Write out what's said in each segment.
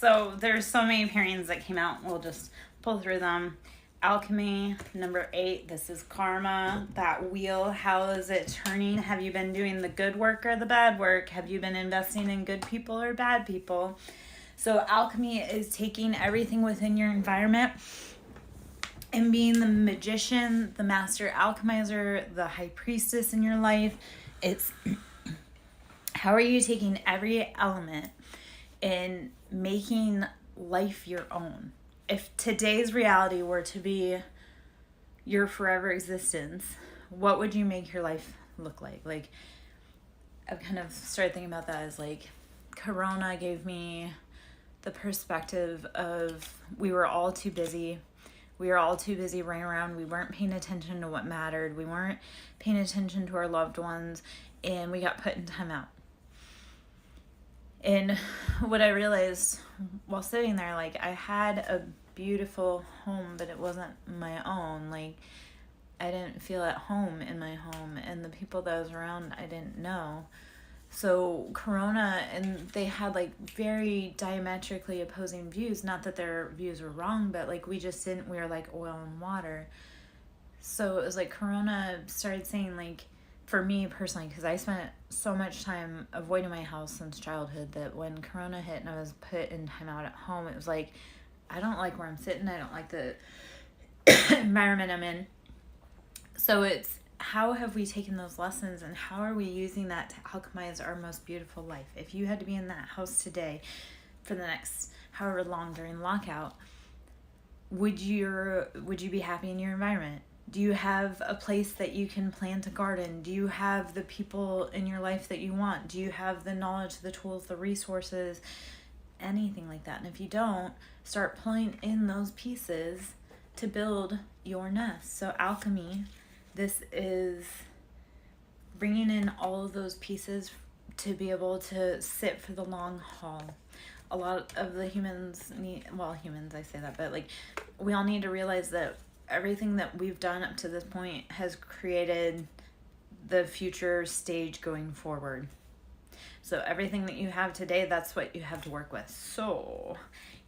So there's so many pairings that came out. We'll just pull through them. Alchemy, number 8. This is karma, that wheel. How is it turning? Have you been doing the good work or the bad work? Have you been investing in good people or bad people? So alchemy is taking everything within your environment and being the magician, the master alchemizer, the high priestess in your life. It's how are you taking every element and making life your own? If today's reality were to be your forever existence, what would you make your life look like? Like, I've kind of started thinking about that as like, Corona gave me the perspective of we were all too busy. We were all too busy running around. We weren't paying attention to what mattered. We weren't paying attention to our loved ones, and we got put in timeout. And what I realized while sitting there, like, I had a beautiful home, but it wasn't my own. Like, I didn't feel at home in my home, and the people that I was around, I didn't know. So Corona, and they had like very diametrically opposing views. Not that their views were wrong, but like we were like oil and water. So it was like Corona started saying, like, for me personally, because I spent so much time avoiding my house since childhood, that when Corona hit and I was put in timeout at home, it was like, I don't like where I'm sitting. I don't like the environment I'm in. So it's, how have we taken those lessons and how are we using that to alchemize our most beautiful life? If you had to be in that house today for the next however long during lockout, would you be happy in your environment? Do you have a place that you can plant a garden? Do you have the people in your life that you want? Do you have the knowledge, the tools, the resources, anything like that? And if you don't, start pulling in those pieces to build your nest. So alchemy, this is bringing in all of those pieces to be able to sit for the long haul. A lot of the humans I say that, but like, we all need to realize that everything that we've done up to this point has created the future stage going forward. So everything that you have today, that's what you have to work with. So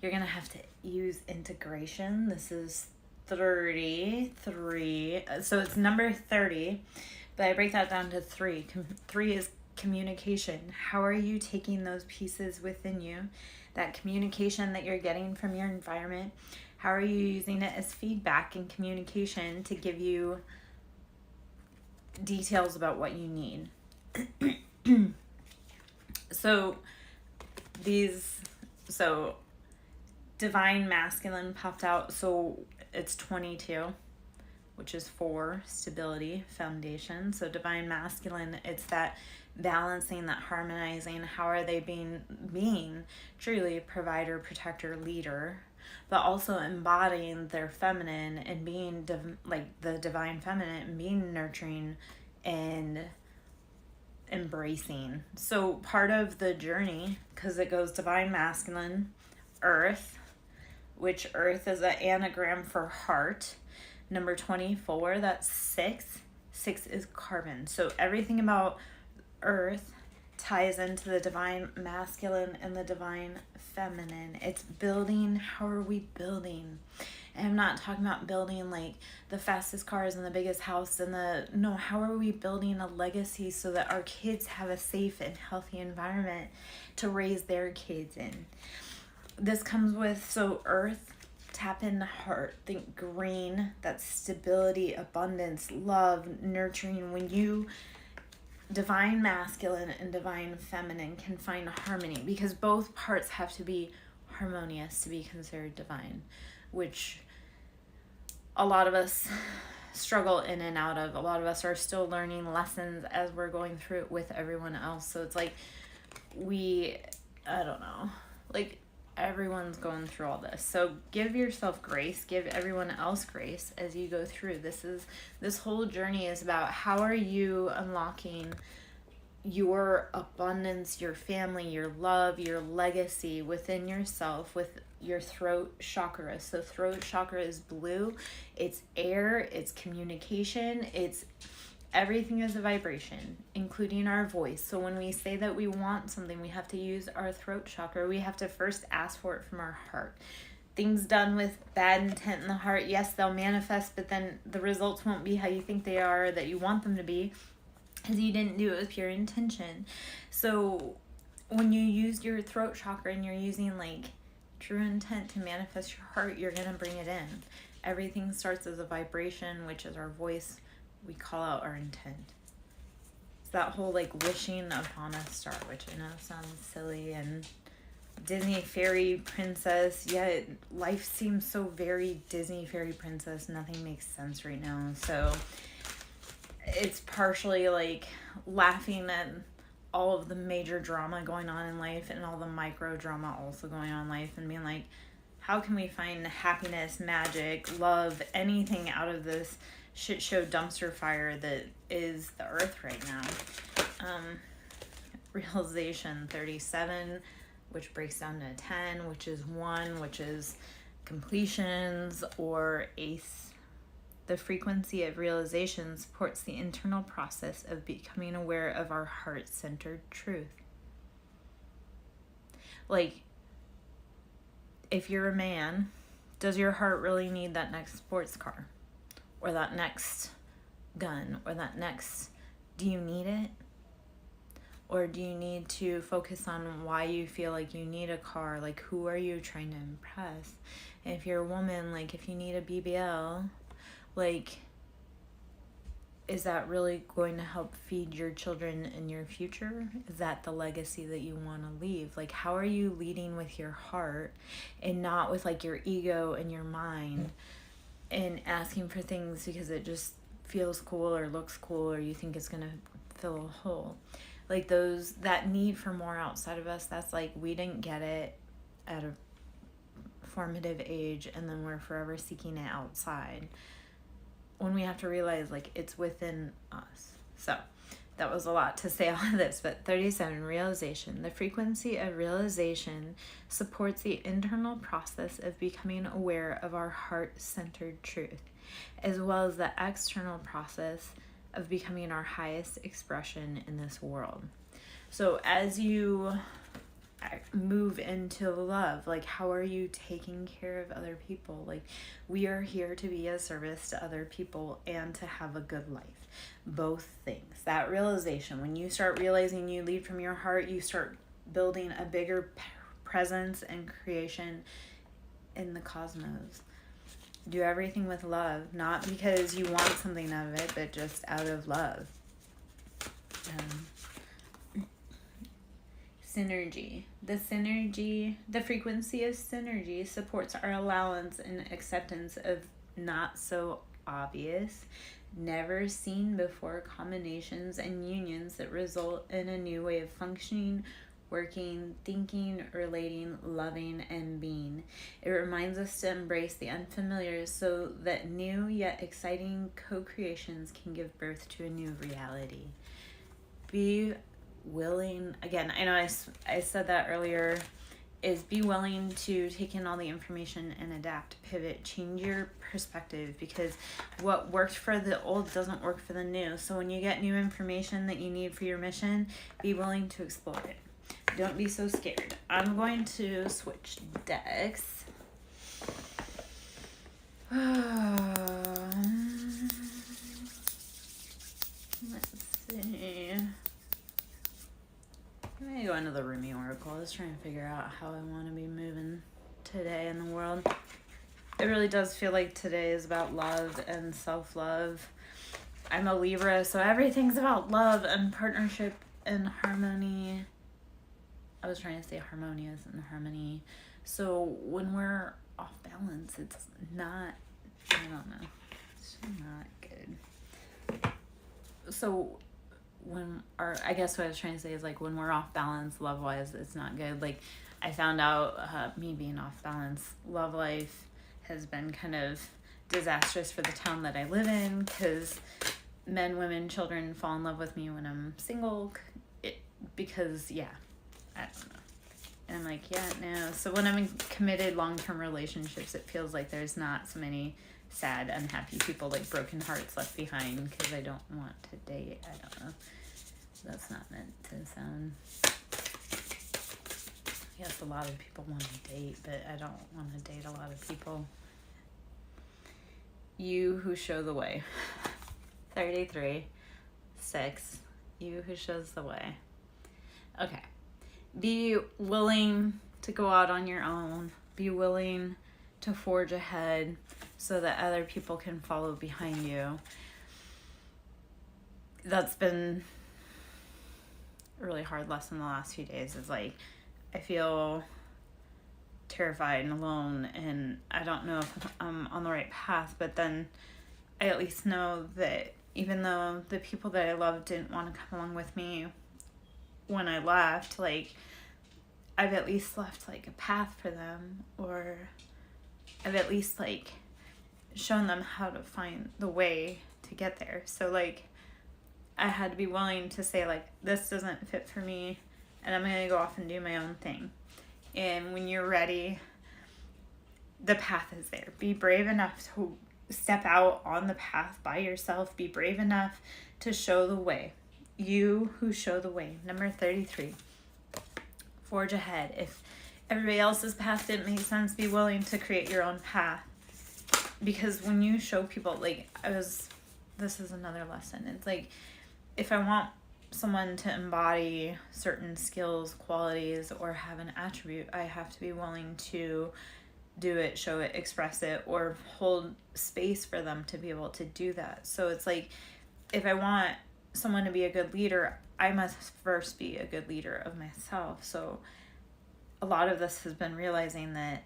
you're going to have to use integration. This is 33. So it's number 30, but I break that down to 3. 3 is communication. How are you taking those pieces within you, that communication that you're getting from your environment? How are you using it as feedback and communication to give you details about what you need? So divine masculine popped out. So it's 22, which is 4, stability, foundation. So divine masculine, it's that balancing, that harmonizing. How are they being truly provider, protector, leader, but also embodying their feminine and being like the divine feminine and being nurturing and embracing. So part of the journey, because it goes divine masculine, earth, which earth is an anagram for heart. Number 24, that's 6. 6 is carbon. So everything about earth ties into the divine masculine and the divine feminine. It's building. How are we building? And I'm not talking about building like the fastest cars and the biggest house and how are we building a legacy so that our kids have a safe and healthy environment to raise their kids in? This comes with, so earth, tap into heart, think green, that's stability, abundance, love, nurturing. When you divine masculine and divine feminine can find harmony, because both parts have to be harmonious to be considered divine, which a lot of us struggle in and out of. A lot of us are still learning lessons as we're going through it with everyone else. So it's like everyone's going through all this. So give yourself grace, give everyone else grace as you go through. This whole journey is about how are you unlocking your abundance, your family, your love, your legacy within yourself with your throat chakra. So throat chakra is blue. It's air, it's communication, it's everything is a vibration, including our voice. So when we say that we want something, we have to use our throat chakra. We have to first ask for it from our heart. Things done with bad intent in the heart, yes, they'll manifest, but then the results won't be how you think they are, that you want them to be, because you didn't do it with pure intention. So when you use your throat chakra and you're using like true intent to manifest your heart, you're going to bring it in. Everything starts as a vibration, which is our voice. We call out our intent. It's that whole like wishing upon a star, which I know sounds silly and Disney fairy princess, yet life seems so very Disney fairy princess. Nothing makes sense right now. So it's partially like laughing at all of the major drama going on in life and all the micro drama also going on in life, and being like, how can we find happiness, magic, love, anything out of this shit show dumpster fire that is the earth right now? Realization 37, which breaks down to 10, which is 1, which is completions or ace. The frequency of realization supports the internal process of becoming aware of our heart-centered truth. Like, if you're a man, does your heart really need that next sports car? Or that next gun? Or that next... Do you need it? Or do you need to focus on why you feel like you need a car? Like, who are you trying to impress? And if you're a woman, like, if you need a BBL, like, is that really going to help feed your children in your future? Is that the legacy that you want to leave? Like, how are you leading with your heart and not with, like, your ego and your mind and asking for things because it just feels cool or looks cool or you think it's going to fill a hole? Like that need for more outside of us, that's like we didn't get it at a formative age and then we're forever seeking it outside, when we have to realize like it's within us. So that was a lot to say all of this, but 37, realization. The frequency of realization supports the internal process of becoming aware of our heart-centered truth, as well as the external process of becoming our highest expression in this world. So as you move into love, like, how are you taking care of other people? Like, we are here to be a service to other people and to have a good life. Both things. That realization, when you start realizing you lead from your heart, you start building a bigger presence and creation in the cosmos. Do everything with love, not because you want something out of it, but just out of love. Synergy. The frequency of synergy supports our allowance and acceptance of not so obvious, never seen before combinations and unions that result in a new way of functioning, working, thinking, relating, loving, and being. It reminds us to embrace the unfamiliar so that new yet exciting co-creations can give birth to a new reality. Be willing, again, I know I said that earlier, is be willing to take in all the information and adapt, pivot, change your perspective, because what worked for the old doesn't work for the new. So when you get new information that you need for your mission, be willing to explore it. Don't be so scared. I'm going to switch decks. Let's see. I'm going to go into the Rumi Oracle. I was trying to figure out how I want to be moving today in the world. It really does feel like today is about love and self-love. I'm a Libra, so everything's about love and partnership and harmony. I was trying to say harmonious and harmony. So when we're off balance, it's not, I don't know, it's not good. So I guess what I was trying to say is, like, when we're off balance love-wise, it's not good. Like, I found out me being off balance love life has been kind of disastrous for the town that I live in, because men, women, children fall in love with me when I'm single, because, yeah, I don't know. And I'm like, yeah, no. So when I'm in committed long-term relationships, it feels like there's not so many sad, unhappy people, like broken hearts left behind because I don't want to date. I don't know. That's not meant to sound... Yes, a lot of people want to date, but I don't want to date a lot of people. You who show the way. 33, 6. You who shows the way. Okay. Be willing to go out on your own. Be willing to forge ahead so that other people can follow behind you. That's been a really hard lesson the last few days. Is like, I feel terrified and alone, and I don't know if I'm on the right path, but then I at least know that even though the people that I loved didn't want to come along with me when I left, like, I've at least left, like, a path for them, or I've at least, like, shown them how to find the way to get there. So, like, I had to be willing to say, like, this doesn't fit for me, and I'm going to go off and do my own thing. And when you're ready, the path is there. Be brave enough to step out on the path by yourself. Be brave enough to show the way. You who show the way. Number 33. Forge ahead. If everybody else's path didn't make sense, be willing to create your own path. Because when you show people, like, this is another lesson. It's like, if I want someone to embody certain skills, qualities, or have an attribute, I have to be willing to do it, show it, express it, or hold space for them to be able to do that. So it's like, if I want someone to be a good leader, I must first be a good leader of myself. So a lot of this has been realizing that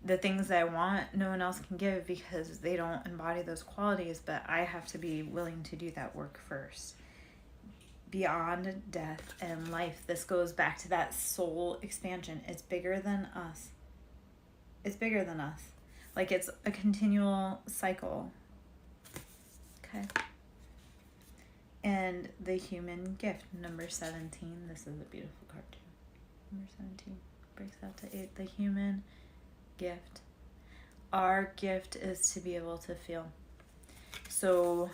the things that I want, no one else can give because they don't embody those qualities, but I have to be willing to do that work first. Beyond death and life. This goes back to that soul expansion. It's bigger than us. It's bigger than us. Like, it's a continual cycle. Okay. And the human gift, number 17. This is a beautiful card too. Number 17 breaks out to 8. The human gift. Our gift is to be able to feel. So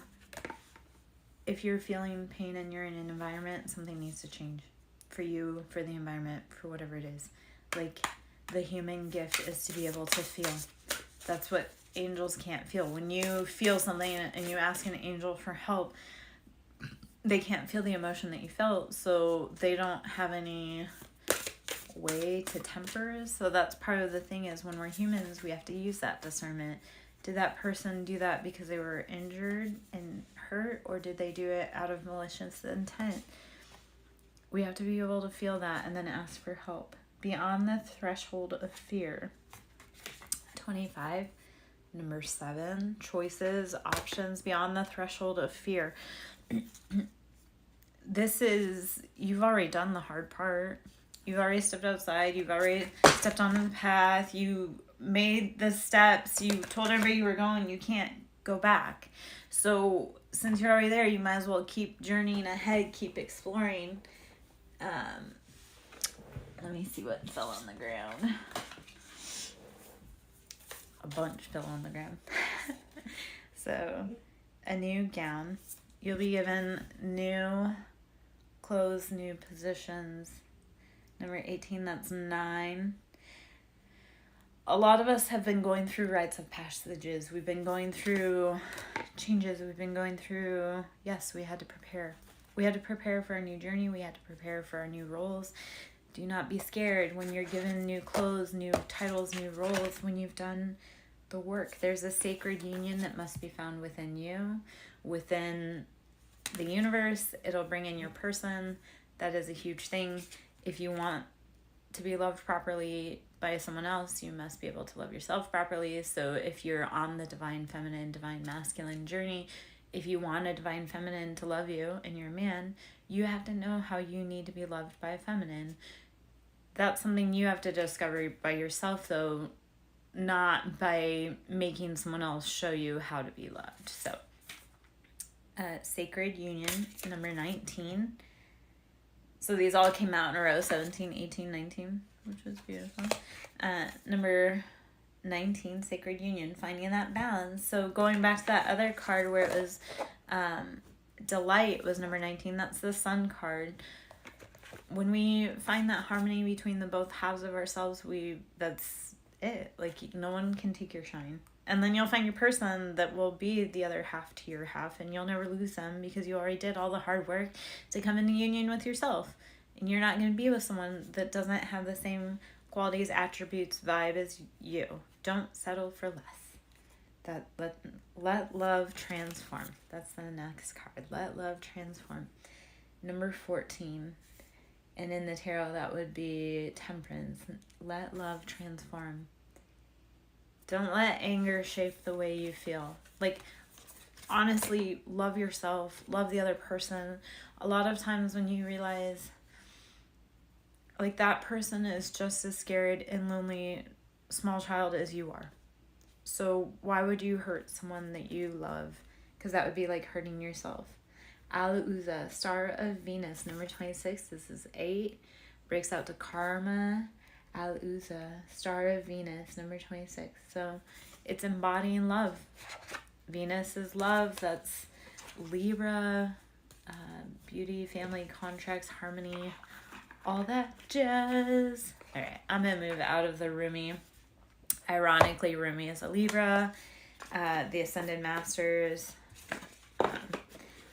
if you're feeling pain and you're in an environment, something needs to change for you, for the environment, for whatever it is. Like, the human gift is to be able to feel. That's what angels can't feel. When you feel something and you ask an angel for help, they can't feel the emotion that you felt, so they don't have any way to temper. So that's part of the thing, is when we're humans, we have to use that discernment. Did that person do that because they were injured and hurt, or did they do it out of malicious intent? We have to be able to feel that and then ask for help. Beyond the threshold of fear. 25. Number 7. Choices, options, beyond the threshold of fear. This is, you've already done the hard part. You've already stepped outside. You've already stepped onto the path. You made the steps. You told everybody you were going. You can't go back. So since you're already there, you might as well keep journeying ahead. Keep exploring. Let me see what fell on the ground. A bunch fell on the ground. So, a new gown. You'll be given new clothes, new positions. Number 18, that's 9. A lot of us have been going through rites of passages. We've been going through changes. We've been going through, yes, we had to prepare. We had to prepare for a new journey. We had to prepare for our new roles. Do not be scared when you're given new clothes, new titles, new roles, when you've done the work. There's a sacred union that must be found within you, within the universe. It'll bring in your person. That is a huge thing. If you want to be loved properly by someone else, you must be able to love yourself properly. So if you're on the divine feminine, divine masculine journey, if you want a divine feminine to love you and you're a man, you have to know how you need to be loved by a feminine. That's something you have to discover by yourself, though, not by making someone else show you how to be loved. So, sacred union, number 19. So these all came out in a row, 17, 18, 19, which was beautiful. Number 19, sacred union, finding that balance. So going back to that other card where it was delight was number 19, that's the sun card. When we find that harmony between the both halves of ourselves, that's it. Like, no one can take your shine. And then you'll find your person that will be the other half to your half, and you'll never lose them because you already did all the hard work to come into union with yourself. And you're not going to be with someone that doesn't have the same qualities, attributes, vibe as you. Don't settle for less. Let love transform. That's the next card. Let love transform. Number 14. And in the tarot, that would be temperance. Let love transform. Don't let anger shape the way you feel. Like, honestly, love yourself. Love the other person. A lot of times when you realize, like, that person is just as scared and lonely, small child as you are. So why would you hurt someone that you love? Because that would be like hurting yourself. Alauza, Star of Venus, number 26. This is 8. Breaks out to Karma. Alauza, Star of Venus, number 26. So it's embodying love. Venus is love. That's Libra, beauty, family, contracts, harmony, all that jazz. All right, I'm going to move out of the Rumi. Ironically, Rumi is a Libra, the Ascended Masters.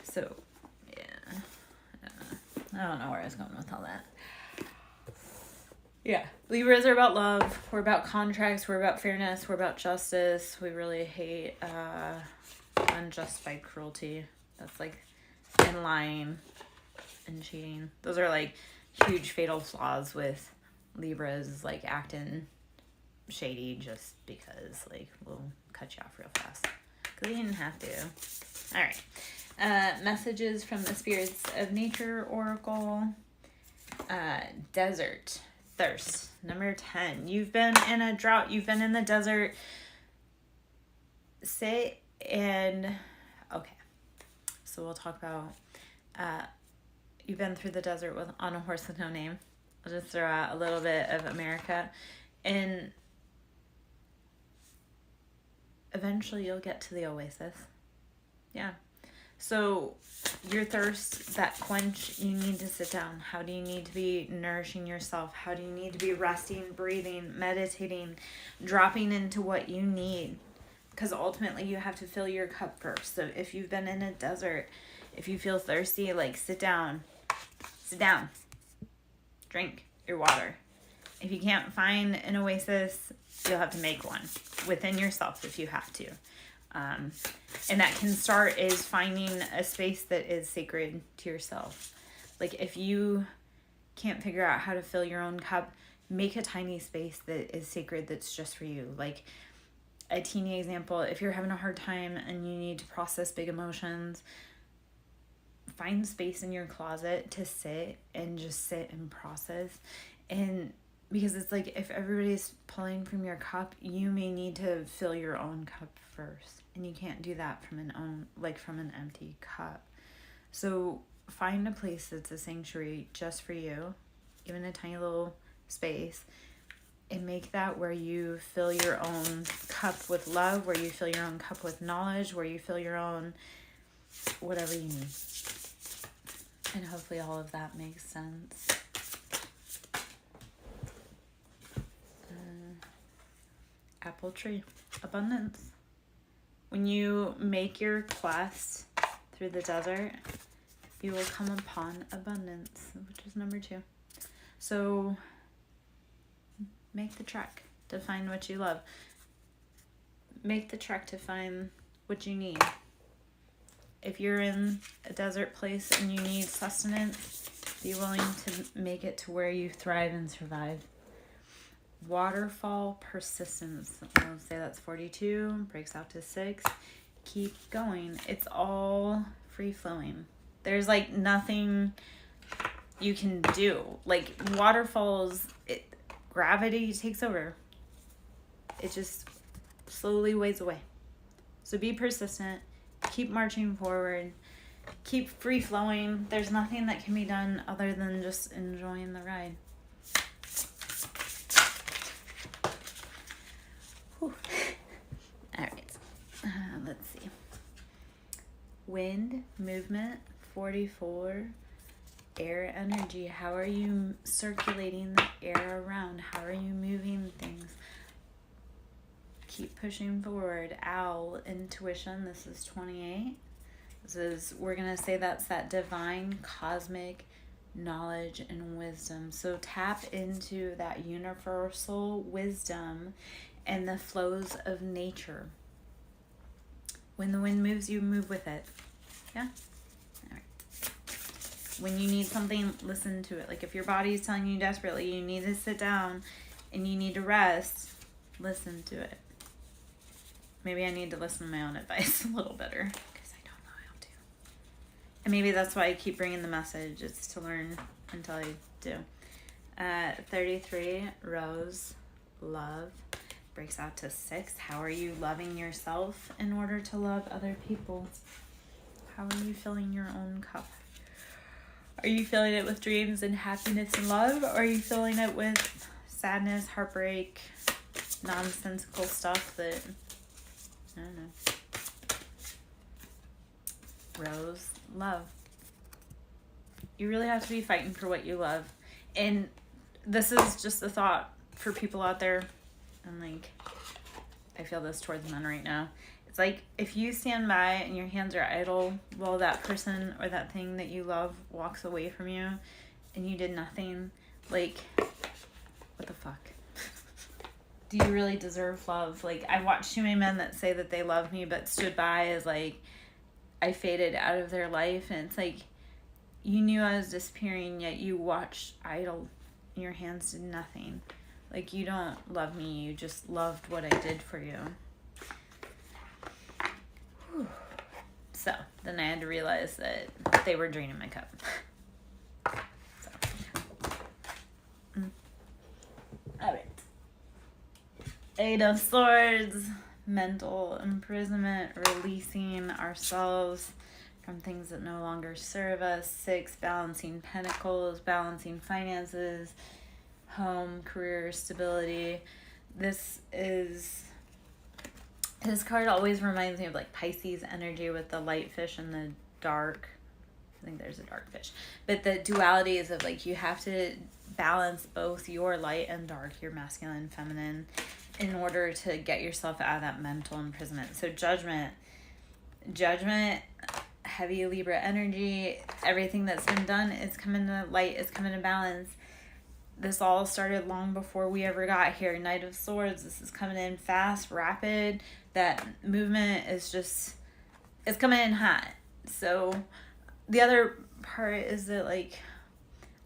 So, yeah. I don't know where I was going with all that. Yeah. Libras are about love. We're about contracts. We're about fairness. We're about justice. We really hate unjustified cruelty. That's like, and lying and cheating. Those are like huge fatal flaws with Libras, like acting shady just because, like, we'll cut you off real fast. Because you didn't have to. All right. Messages from the Spirits of Nature Oracle. Desert. Thirst. Number 10. You've been in a drought. You've been in the desert. Sit and... Okay. So we'll talk about... you've been through the desert on a horse with no name. I'll just throw out a little bit of America. And eventually you'll get to the oasis. Yeah. So your thirst, that quench, you need to sit down. How do you need to be nourishing yourself? How do you need to be resting, breathing, meditating, dropping into what you need? Because ultimately you have to fill your cup first. So if you've been in a desert, if you feel thirsty, like, sit down. Sit down. Drink your water. If you can't find an oasis, you'll have to make one within yourself if you have to. And that can start is finding a space that is sacred to yourself. Like, if you can't figure out how to fill your own cup, make a tiny space that is sacred that's just for you. Like, a teeny example, if you're having a hard time and you need to process big emotions, find space in your closet to sit and just sit and process. And because it's like, if everybody's pulling from your cup, you may need to fill your own cup first. And you can't do that from an empty cup. So find a place that's a sanctuary just for you, even a tiny little space, and make that where you fill your own cup with love, where you fill your own cup with knowledge, where you fill your own whatever you need. And hopefully all of that makes sense. Apple tree. Abundance. When you make your quest through the desert, you will come upon abundance, which is number 2. So make the trek to find what you love. Make the trek to find what you need. If you're in a desert place and you need sustenance, be willing to make it to where you thrive and survive. Waterfall persistence. I'll say that's 42. Breaks out to 6. Keep going. It's all free flowing. There's like nothing you can do. Like waterfalls, gravity takes over. It just slowly ways away. So be persistent. Keep marching forward. Keep free flowing. There's nothing that can be done other than just enjoying the ride. Wind, movement, 44. Air energy. How are you circulating the air around? How are you moving things? Keep pushing forward. Owl, intuition. This is 28. We're going to say that's that divine cosmic knowledge and wisdom. So tap into that universal wisdom and the flows of nature. When the wind moves, you move with it. Yeah? All right. When you need something, listen to it. Like if your body is telling you desperately you need to sit down and you need to rest, listen to it. Maybe I need to listen to my own advice a little better because I don't know how to. And maybe that's why I keep bringing the message. It's to learn until I do. 33, Rose, love. Breaks out to 6. How are you loving yourself in order to love other people? How are you filling your own cup? Are you filling it with dreams and happiness and love? Or are you filling it with sadness, heartbreak, nonsensical stuff that, I don't know. Rose, love. You really have to be fighting for what you love. And this is just a thought for people out there. And like, I feel this towards men right now. It's like if you stand by and your hands are idle while that person or that thing that you love walks away from you and you did nothing, like, what the fuck? Do you really deserve love? Like, I've watched too many men that say that they love me but stood by as like I faded out of their life, and it's like you knew I was disappearing yet you watched idle and your hands did nothing. Like, you don't love me, you just loved what I did for you. Whew. So, then I had to realize that they were draining my cup. So. Alright. 8 of Swords. Mental imprisonment, releasing ourselves from things that no longer serve us. 6, balancing Pentacles, balancing finances, home, career, stability. This card always reminds me of like Pisces energy with the light fish and the dark. I think there's a dark fish. But the duality is of like you have to balance both your light and dark, your masculine and feminine, in order to get yourself out of that mental imprisonment. So judgment, heavy Libra energy, everything that's been done is coming to light, is coming to balance. This all started long before we ever got here. Knight of Swords, this is coming in fast, rapid. That movement is just, it's coming in hot. So the other part is that like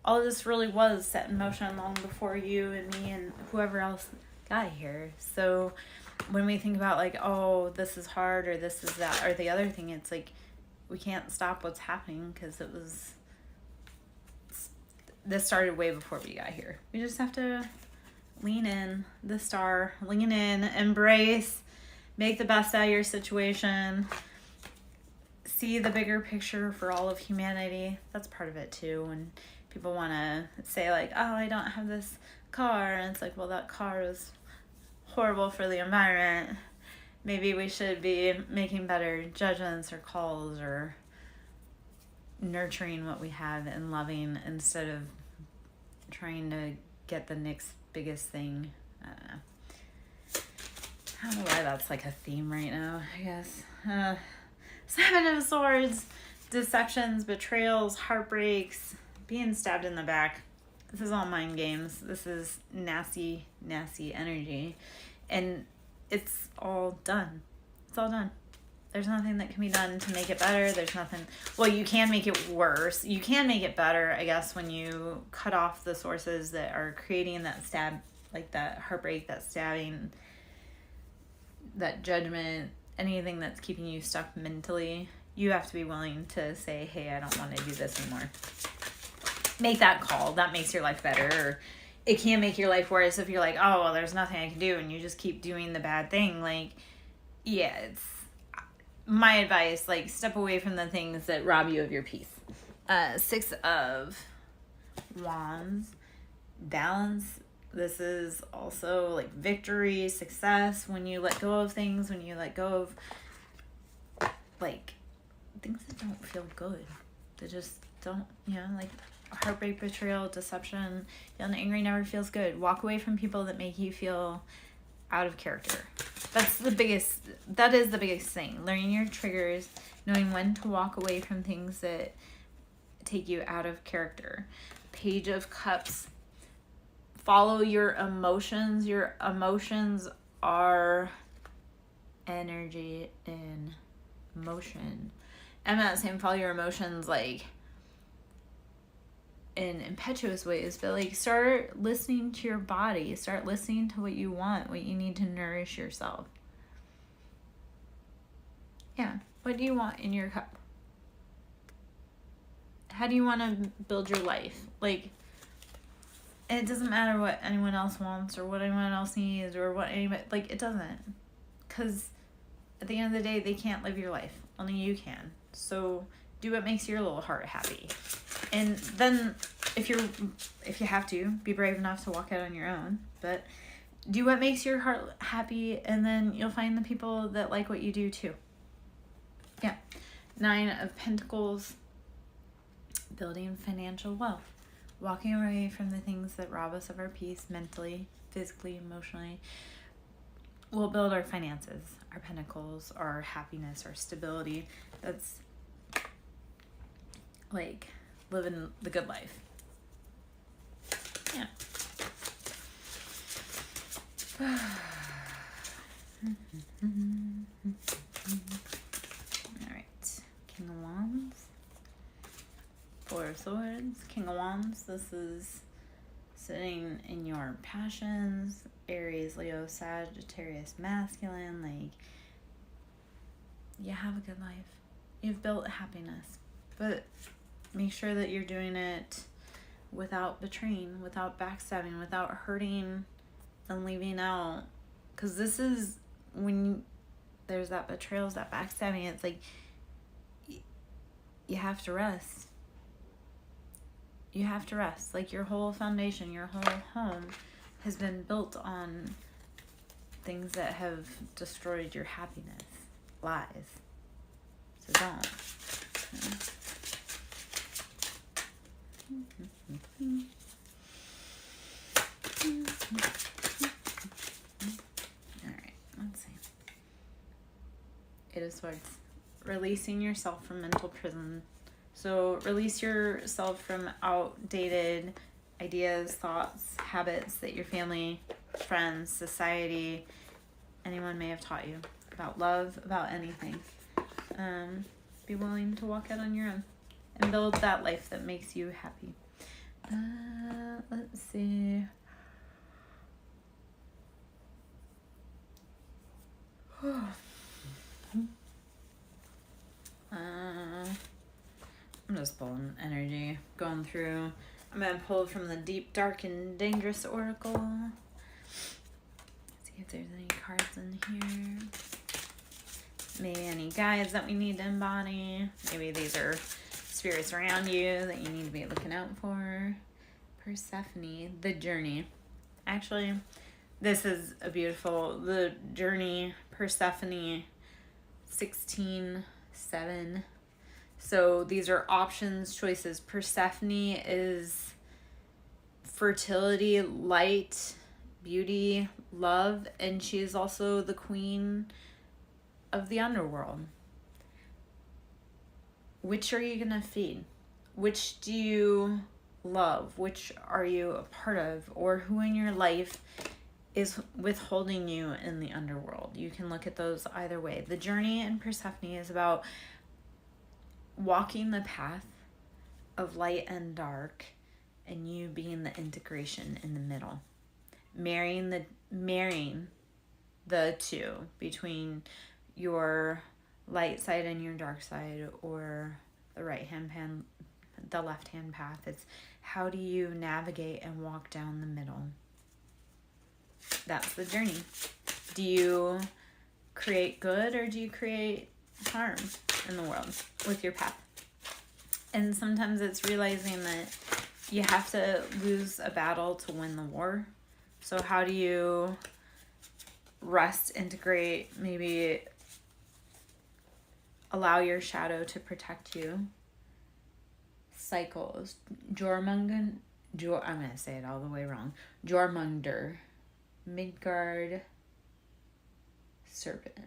all of this really was set in motion long before you and me and whoever else got here. So when we think about like, oh, this is hard or this is that or the other thing, it's like we can't stop what's happening because this started way before we got here. We just have to lean in, the star, lean in, embrace, make the best out of your situation, see the bigger picture for all of humanity. That's part of it too. When people want to say like, oh, I don't have this car, and it's like, well, that car is horrible for the environment. Maybe we should be making better judgments or calls or nurturing what we have and loving instead of trying to get the next biggest thing. I don't know why that's like a theme right now, I guess. 7 of Swords, deceptions, betrayals, heartbreaks, being stabbed in the back. This is all mind games. This is nasty, nasty energy. And it's all done. It's all done. There's nothing that can be done to make it better. There's nothing. Well, you can make it worse. You can make it better, I guess, when you cut off the sources that are creating that stab, like that heartbreak, that stabbing, that judgment, anything that's keeping you stuck mentally. You have to be willing to say, hey, I don't want to do this anymore. Make that call. That makes your life better. Or it can make your life worse if you're like, oh, well, there's nothing I can do, and you just keep doing the bad thing. Like, yeah, it's my advice, like, step away from the things that rob you of your peace. 6 of Wands, balance. This is also like victory, success, when you let go of things, when you let go of like things that don't feel good. That just don't, like heartbreak, betrayal, deception, feeling angry never feels good. Walk away from people that make you feel out of character. That is the biggest thing. Learning your triggers, knowing when to walk away from things that take you out of character. Page of Cups. Follow your emotions. Your emotions are energy in motion. I'm not saying follow your emotions like in impetuous ways, but like start listening to your body. Start listening to what you want, what you need to nourish yourself. Yeah. What do you want in your cup? How do you want to build your life? Like, it doesn't matter what anyone else wants or what anyone else needs or what anybody, like, it doesn't. Because at the end of the day, they can't live your life. Only you can. So do what makes your little heart happy. And then if you have to, be brave enough to walk out on your own. But do what makes your heart happy, and then you'll find the people that like what you do too. Yeah. 9 of Pentacles. Building financial wealth. Walking away from the things that rob us of our peace mentally, physically, emotionally. We'll build our finances, our pentacles, our happiness, our stability. That's like living the good life. Yeah. All right. King of Wands. 4 of Swords. King of Wands. This is sitting in your passions. Aries, Leo, Sagittarius, masculine. Like, you have a good life. You've built happiness. But make sure that you're doing it without betraying, without backstabbing, without hurting and leaving out. Because this is when there's that betrayal, that backstabbing. It's like you have to rest. You have to rest. Like, your whole foundation, your whole home has been built on things that have destroyed your happiness. Lies. So don't. Alright, let's see. 8 of Swords. Releasing yourself from mental prison. So release yourself from outdated ideas, thoughts, habits that your family, friends, society, anyone may have taught you about love, about anything. Be willing to walk out on your own and build that life that makes you happy. Let's see. I'm just pulling energy, going through. I'm going to pull from the Deep, Dark, and Dangerous Oracle. See if there's any cards in here. Maybe any guides that we need to embody. Maybe these are spirits around you that you need to be looking out for. Persephone, the journey. Actually, this is a beautiful, the journey, Persephone, 16:7. So these are options, choices. Persephone is fertility, light, beauty, love, and she is also the queen of the underworld. Which are you going to feed? Which do you love? Which are you a part of? Or who in your life is withholding you in the underworld? You can look at those either way. The journey in Persephone is about walking the path of light and dark, and you being the integration in the middle. Marrying the two between your light side and your dark side, or the the left-hand path. It's how do you navigate and walk down the middle? That's the journey. Do you create good or do you create harm in the world with your path? And sometimes it's realizing that you have to lose a battle to win the war. So how do you rest, integrate, maybe Allow your shadow to protect you. Cycles. I'm going to say it all the way wrong. Jormungandr. Midgard. Serpent.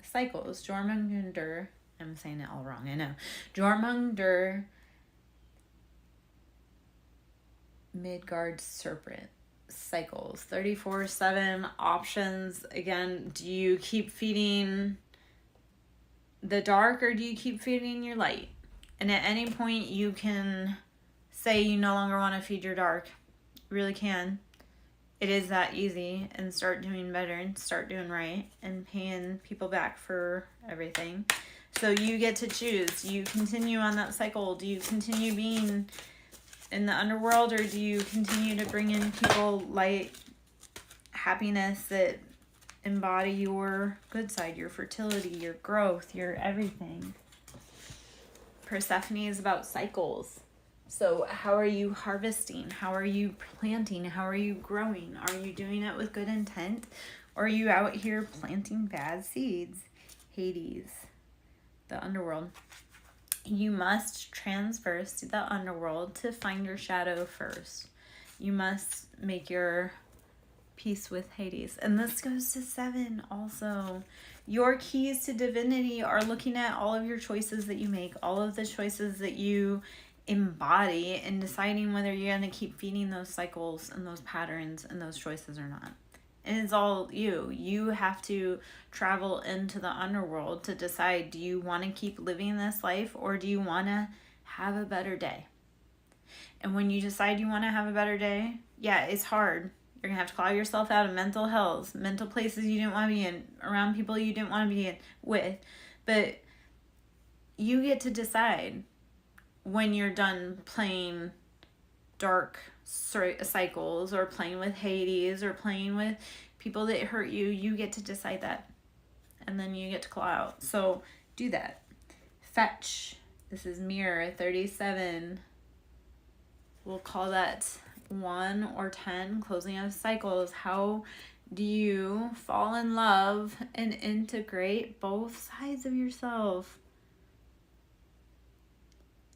Cycles. Jormungandr. I'm saying it all wrong, I know. Jormungandr. Midgard Serpent. Cycles. 34/7 options. Again, do you keep feeding the dark or do you keep feeding your light? And at any point you can say you no longer want to feed your dark. You really can. It is that easy, and start doing better and start doing right and paying people back for everything. So you get to choose. Do you continue on that cycle? Do you continue being in the underworld, or do you continue to bring in people light, happiness that embody your good side, your fertility, your growth, your everything? Persephone is about cycles. So how are you harvesting? How are you planting? How are you growing? Are you doing it with good intent? Or are you out here planting bad seeds? Hades, the underworld. You must transverse to the underworld to find your shadow first. You must make your peace with Hades. And this goes to 7 also. Your keys to divinity are looking at all of your choices that you make, all of the choices that you embody, and deciding whether you're going to keep feeding those cycles and those patterns and those choices or not. And it's all you. You have to travel into the underworld to decide, do you want to keep living this life or do you want to have a better day? And when you decide you want to have a better day, yeah, it's hard. You're going to have to claw yourself out of mental hells, mental places you didn't want to be in, around people you didn't want to be in with. But you get to decide when you're done playing dark cycles or playing with Hades or playing with people that hurt you. You get to decide that. And then you get to claw out. So do that. Fetch. This is mirror 37. We'll call that 1 or 10, closing of cycles. How do you fall in love and integrate both sides of yourself?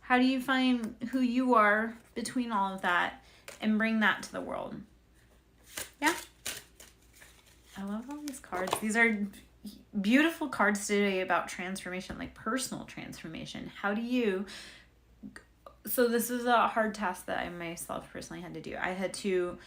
How do you find who you are between all of that and bring that to the world? Yeah. I love all these cards. These are beautiful cards today about transformation, like personal transformation. How do you... So this was a hard task that I myself personally had to do. I had to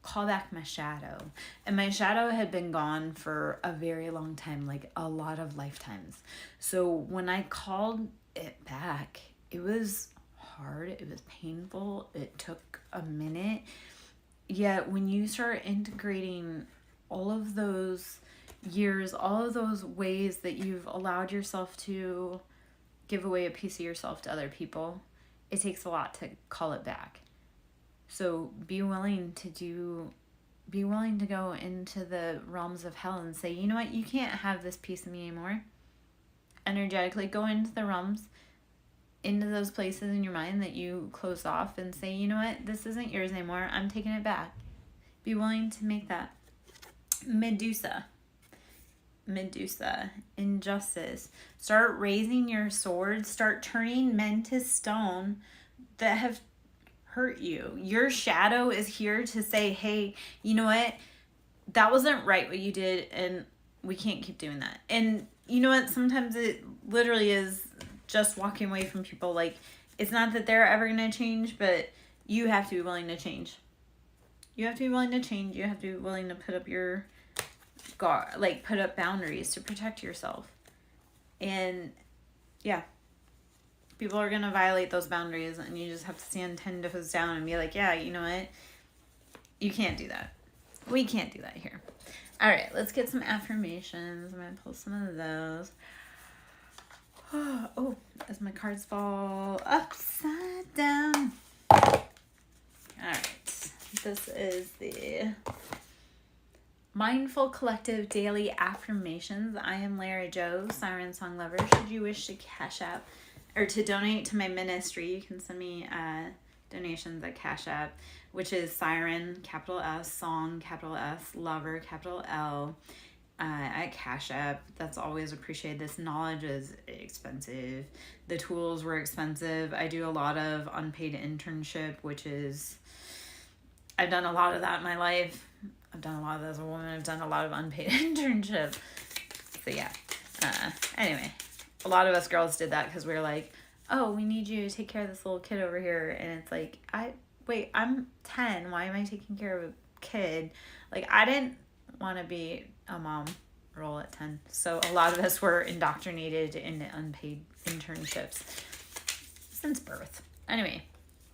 call back my shadow. And my shadow had been gone for a very long time, like a lot of lifetimes. So when I called it back, it was hard. It was painful. It took a minute. Yet when you start integrating all of those years, all of those ways that you've allowed yourself to give away a piece of yourself to other people, it takes a lot to call it back. So be willing to go into the realms of hell and say, you know what, you can't have this piece of me anymore. Energetically go into the realms, into those places in your mind that you closed off, and say, you know what, this isn't yours anymore. I'm taking it back. Be willing to make that. Medusa, injustice. Start raising your sword. Start turning men to stone that have hurt you. Your shadow is here to say, hey, you know what? That wasn't right what you did, and we can't keep doing that. And you know what? Sometimes it literally is just walking away from people. Like, it's not that they're ever going to change, but you have to be willing to change. You have to be willing to change. You have to be willing to put up your guard, like put up boundaries to protect yourself. And yeah, people are going to violate those boundaries, and you just have to stand 10 toes down and be like, yeah, you know what? You can't do that. We can't do that here. All right, let's get some affirmations. I'm going to pull some of those. Oh, as my cards fall upside down. All right, this is the Mindful Collective Daily Affirmations. I am Lara Joe, SirenSong lover. Should you wish to cash out or to donate to my ministry, you can send me donations at Cash App, which is Siren, capital S, Song, capital S, Lover, capital L. at Cash App. That's always appreciated. This knowledge is expensive. The tools were expensive. I do a lot of unpaid internship, which is, I've done a lot of that in my life. I've done a lot of that as a woman. I've done a lot of unpaid internship. So yeah. Anyway, a lot of us girls did that because we were like, oh, we need you to take care of this little kid over here. And it's like, I'm 10. Why am I taking care of a kid? Like, I didn't want to be a mom role at 10. So a lot of us were indoctrinated into unpaid internships since birth. Anyway,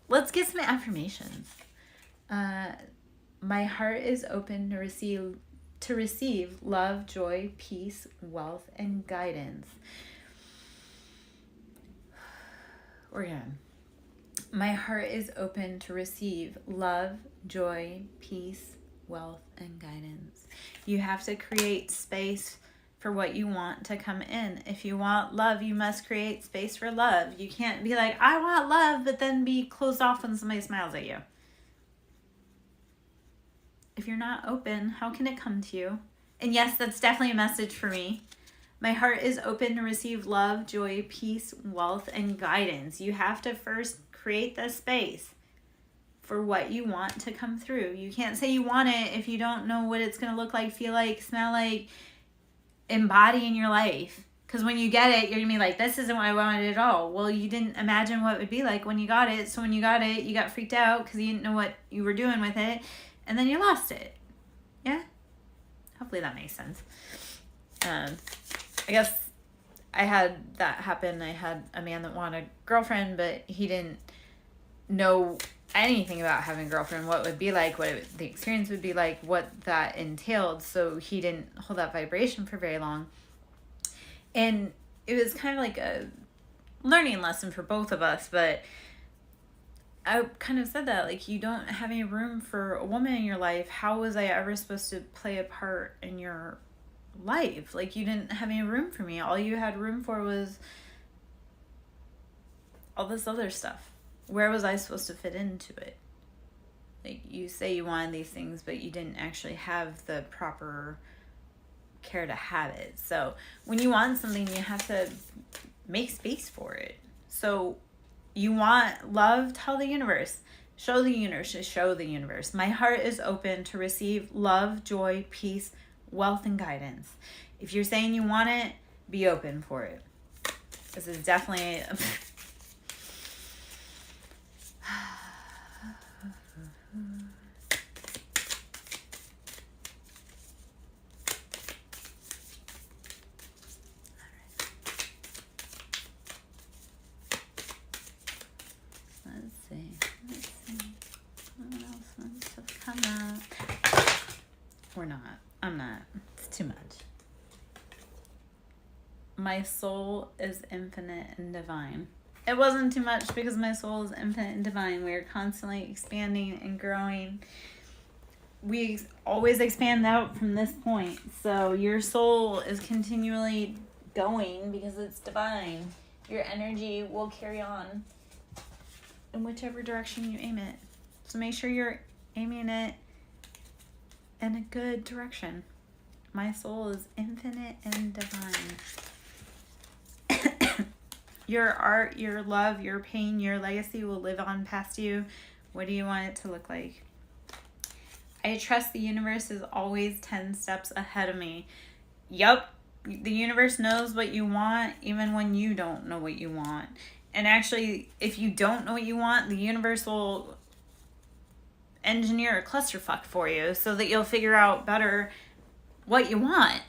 let's get some affirmations. My heart is open to receive love, joy, peace, wealth, and guidance. We're good. My heart is open to receive love, joy, peace, wealth, and guidance. You have to create space for what you want to come in. If you want love, you must create space for love. You can't be like, I want love, but then be closed off when somebody smiles at you. If you're not open, how can it come to you? And yes, that's definitely a message for me. My heart is open to receive love, joy, peace, wealth, and guidance. You have to first create the space for what you want to come through. You can't say you want it if you don't know what it's going to look like, feel like, smell like, embody in your life. Because when you get it, you're going to be like, this isn't what I wanted at all. Well, you didn't imagine what it would be like when you got it. So when you got it, you got freaked out because you didn't know what you were doing with it. And then you lost it. Yeah? Hopefully that makes sense. I guess I had that happen. I had a man that wanted a girlfriend, but he didn't know anything about having a girlfriend, what it would be like, the experience would be like, what that entailed. So he didn't hold that vibration for very long. And it was kind of like a learning lesson for both of us, but I kind of said that, like, you don't have any room for a woman in your life. How was I ever supposed to play a part in your life? Like, you didn't have any room for me. All you had room for was all this other stuff. Where was I supposed to fit into it? Like, you say you wanted these things, but you didn't actually have the proper care to have it. So when you want something, you have to make space for it. So you want love, tell the universe. Show the universe. My heart is open to receive love, joy, peace, wealth, and guidance. If you're saying you want it, be open for it. This is definitely Let's see. What else wants to come up? We're not. I'm not. It's too much. My soul is infinite and divine. It wasn't too much because my soul is infinite and divine. We are constantly expanding and growing. We always expand out from this point. So your soul is continually going because it's divine. Your energy will carry on in whichever direction you aim it. So make sure you're aiming it in a good direction. My soul is infinite and divine. Your art, your love, your pain, your legacy will live on past you. What do you want it to look like? I trust the universe is always 10 steps ahead of me. Yup, the universe knows what you want even when you don't know what you want. And actually, if you don't know what you want, the universe will engineer a clusterfuck for you so that you'll figure out better what you want.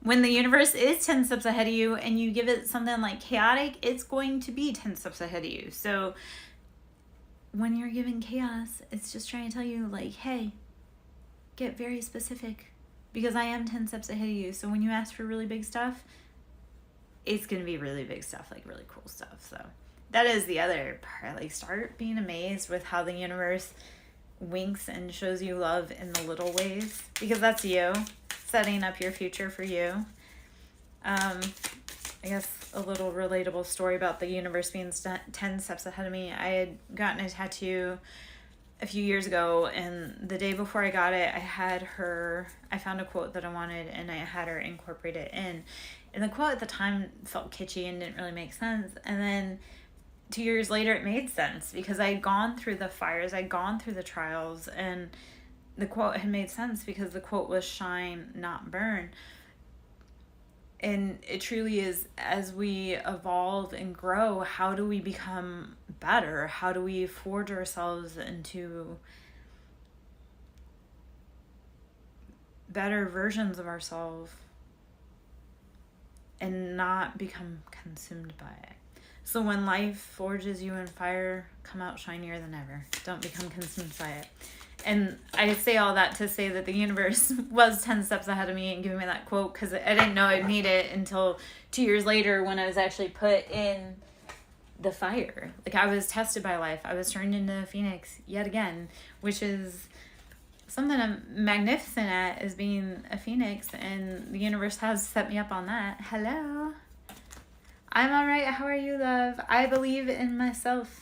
When the universe is 10 steps ahead of you and you give it something like chaotic, it's going to be 10 steps ahead of you. So when you're given chaos, it's just trying to tell you, like, hey, get very specific because I am 10 steps ahead of you. So when you ask for really big stuff, it's going to be really big stuff, like really cool stuff. So that is the other part. Like, start being amazed with how the universe winks and shows you love in the little ways, because that's you setting up your future for you. I guess a little relatable story about the universe being 10 steps ahead of me. I had gotten a tattoo a few years ago, and the day before I got it, I found a quote that I wanted, and I had her incorporate it in. And the quote at the time felt kitschy and didn't really make sense. And then 2 years later, it made sense because I'd gone through the fires, I'd gone through the trials, and the quote had made sense because the quote was shine, not burn. And it truly is, as we evolve and grow, how do we become better? How do we forge ourselves into better versions of ourselves and not become consumed by it? So when life forges you in fire, come out shinier than ever. Don't become consumed by it. And I say all that to say that the universe was 10 steps ahead of me and giving me that quote, because I didn't know I'd need it until 2 years later when I was actually put in the fire. Like, I was tested by life. I was turned into a phoenix yet again, which is something I'm magnificent at, is being a phoenix, and the universe has set me up on that. Hello. I'm all right. How are you, love? I believe in myself.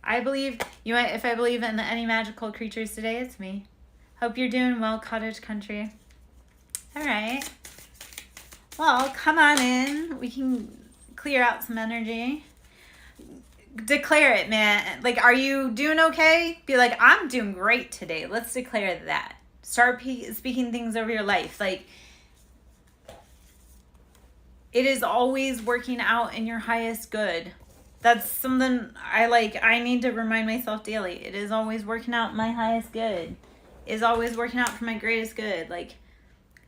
I believe, if I believe in any magical creatures today, it's me. Hope you're doing well, Cottage Country. All right. Well, come on in. We can clear out some energy. Declare it, man. Like, are you doing okay? Be like, I'm doing great today. Let's declare that. Start speaking things over your life. Like, it is always working out in your highest good. That's something I need to remind myself daily. It is always working out my highest good. It is always working out for my greatest good. Like,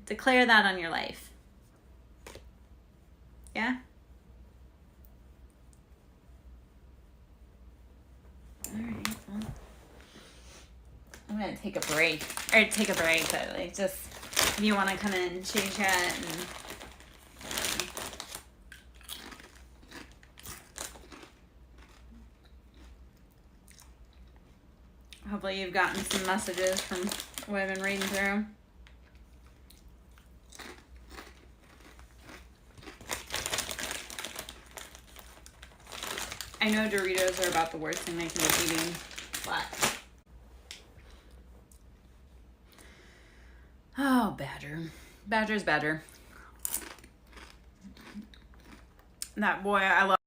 declare that on your life. Yeah? All right. Well, I'm going to take a break. Or take a break, but like, just, if you want to come in, chit chat, and hopefully you've gotten some messages from what I've been reading through. I know Doritos are about the worst thing I can be eating, but... Oh, Badger. Badger's better. That boy, I love